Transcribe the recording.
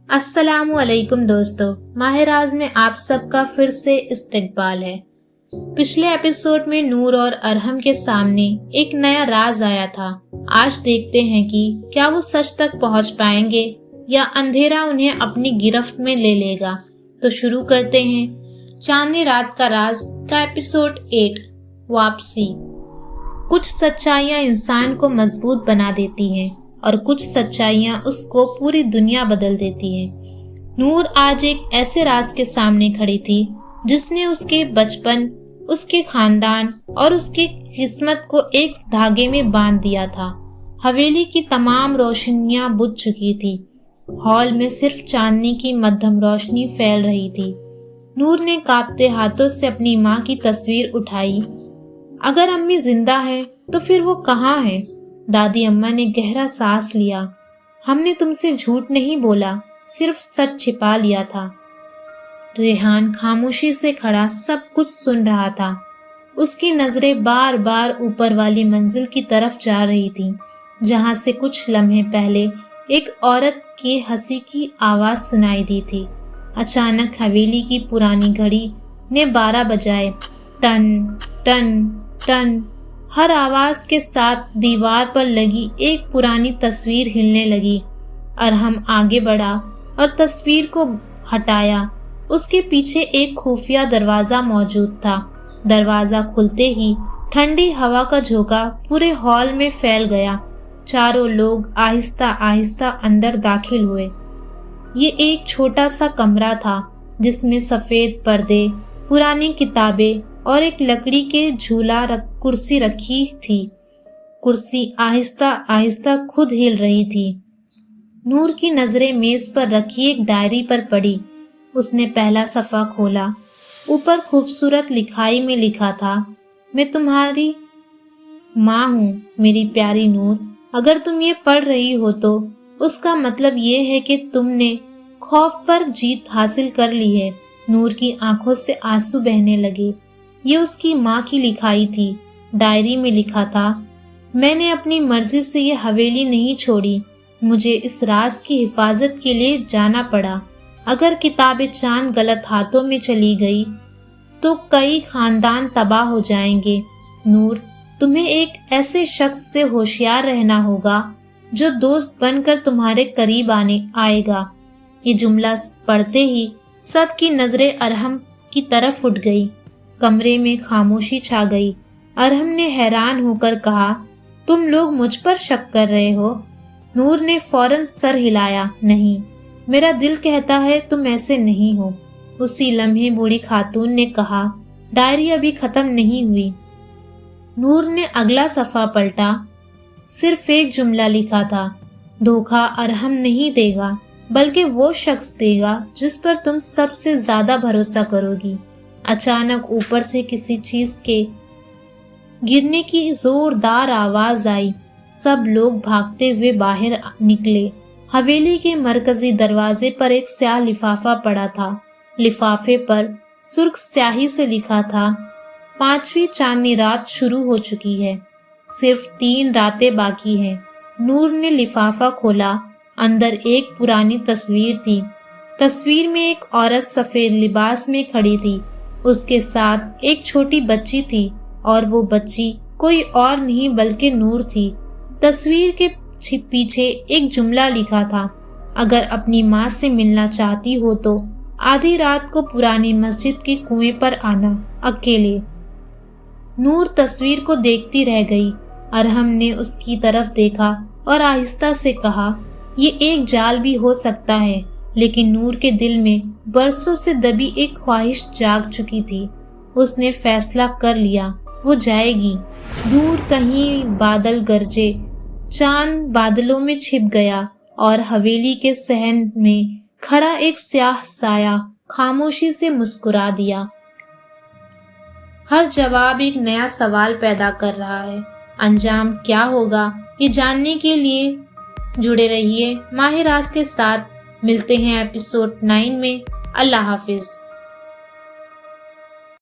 अस्सलामु अलैकुम दोस्तों, माह राज में आप सबका फिर से इस्तकबाल है। पिछले एपिसोड में नूर और अरहम के सामने एक नया राज आया था। आज देखते हैं कि क्या वो सच तक पहुंच पाएंगे या अंधेरा उन्हें अपनी गिरफ्त में ले लेगा। तो शुरू करते हैं चांदनी रात का राज का एपिसोड 8 वापसी। कुछ सच्चाइयाँ इंसान को मजबूत बना देती हैं और कुछ सच्चाइयाँ उसको पूरी दुनिया बदल देती हैं। नूर आज एक ऐसे राज के सामने खड़ी थी जिसने उसके बचपन, उसके खानदान और उसकी किस्मत को एक धागे में बांध दिया था। हवेली की तमाम रोशनियां बुझ चुकी थी। हॉल में सिर्फ चांदनी की मध्यम रोशनी फैल रही थी। नूर ने कांपते हाथों से अपनी माँ की तस्वीर उठाई। अगर अम्मी जिंदा है तो फिर वो कहाँ है? दादी अम्मा ने गहरा सांस लिया। हमने तुमसे झूठ नहीं बोला, सिर्फ सच छिपा लिया था। रेहान खामोशी से खड़ा सब कुछ सुन रहा था। उसकी नजरें बार बार ऊपर वाली मंजिल की तरफ जा रही थी, जहां से कुछ लम्हे पहले एक औरत की हंसी की आवाज सुनाई दी थी। अचानक हवेली की पुरानी घड़ी ने 12 बजाए। Ton ton ton. हर आवाज के साथ दीवार पर लगी एक पुरानी तस्वीर हिलने लगी। अरहम आगे बढ़ा और तस्वीर को हटाया। उसके पीछे एक खुफिया दरवाजा मौजूद था। दरवाजा खुलते ही ठंडी हवा का झोंका पूरे हॉल में फैल गया। चारों लोग आहिस्ता आहिस्ता अंदर दाखिल हुए। ये एक छोटा सा कमरा था जिसमें सफेद पर्दे, पुरानी किताबें और एक लकड़ी के कुर्सी रखी थी। कुर्सी आहिस्ता आहिस्ता खुद हिल रही थी। नूर की नजरें मेज पर रखी एक डायरी पर पड़ी। उसने पहला सफ़ा खोला। ऊपर खूबसूरत लिखाई में लिखा था, मैं तुम्हारी माँ हूँ मेरी प्यारी नूर। अगर तुम ये पढ़ रही हो तो उसका मतलब ये है कि तुमने खौफ पर जीत हासिल कर ली है। नूर की आंखों से आंसू बहने लगे। ये उसकी माँ की लिखाई थी। डायरी में लिखा था, मैंने अपनी मर्जी से ये हवेली नहीं छोड़ी। मुझे इस राज की हिफाजत के लिए जाना पड़ा। अगर किताबें चांद गलत हाथों में चली गई तो कई खानदान तबाह हो जाएंगे। नूर, तुम्हें एक ऐसे शख्स से होशियार रहना होगा जो दोस्त बनकर तुम्हारे करीब आएगा। ये जुमला पढ़ते ही सबकी नजरें अरहम की तरफ उठ गई। कमरे में खामोशी छा गई। अरहम ने हैरान होकर कहा, तुम लोग मुझ पर शक कर रहे हो? नूर ने फौरन सर हिलाया, नहीं, मेरा दिल कहता है तुम ऐसे नहीं हो। उसी लम्हे बूढ़ी खातून ने कहा, डायरी अभी खत्म नहीं हुई। नूर ने अगला सफ़ा पलटा। सिर्फ एक जुमला लिखा था, धोखा अरहम नहीं देगा बल्कि वो शख्स देगा जिस पर तुम सबसे ज्यादा भरोसा करोगी। अचानक ऊपर से किसी चीज के गिरने की जोरदार आवाज आई। सब लोग भागते हुए बाहर निकले। हवेली के मरकजी दरवाजे पर एक स्याह लिफाफा पड़ा था। लिफाफे पर सुर्ख स्याही से लिखा था, 5वीं चांदनी रात शुरू हो चुकी है, सिर्फ 3 रातें बाकी हैं। नूर ने लिफाफा खोला। अंदर एक पुरानी तस्वीर थी। तस्वीर में एक औरत सफेद लिबास में खड़ी थी। उसके साथ एक छोटी बच्ची थी और वो बच्ची कोई और नहीं बल्कि नूर थी। तस्वीर के पीछे एक जुमला लिखा था, अगर अपनी माँ से मिलना चाहती हो तो आधी रात को पुरानी मस्जिद के कुएं पर आना, अकेले। नूर तस्वीर को देखती रह गई। अरहम ने उसकी तरफ देखा और आहिस्ता से कहा, ये एक जाल भी हो सकता है। लेकिन नूर के दिल में बरसों से दबी एक ख्वाहिश जाग चुकी थी। उसने फैसला कर लिया, वो जाएगी। दूर कहीं बादल गरजे, चांद बादलों में छिप गया और हवेली के सहन में खड़ा एक स्याह साया खामोशी से मुस्कुरा दिया। हर जवाब एक नया सवाल पैदा कर रहा है। अंजाम क्या होगा, ये जानने के लिए जुड़े रहिए माह राज के साथ। मिलते हैं एपिसोड 9 में। अल्लाह हाफिज।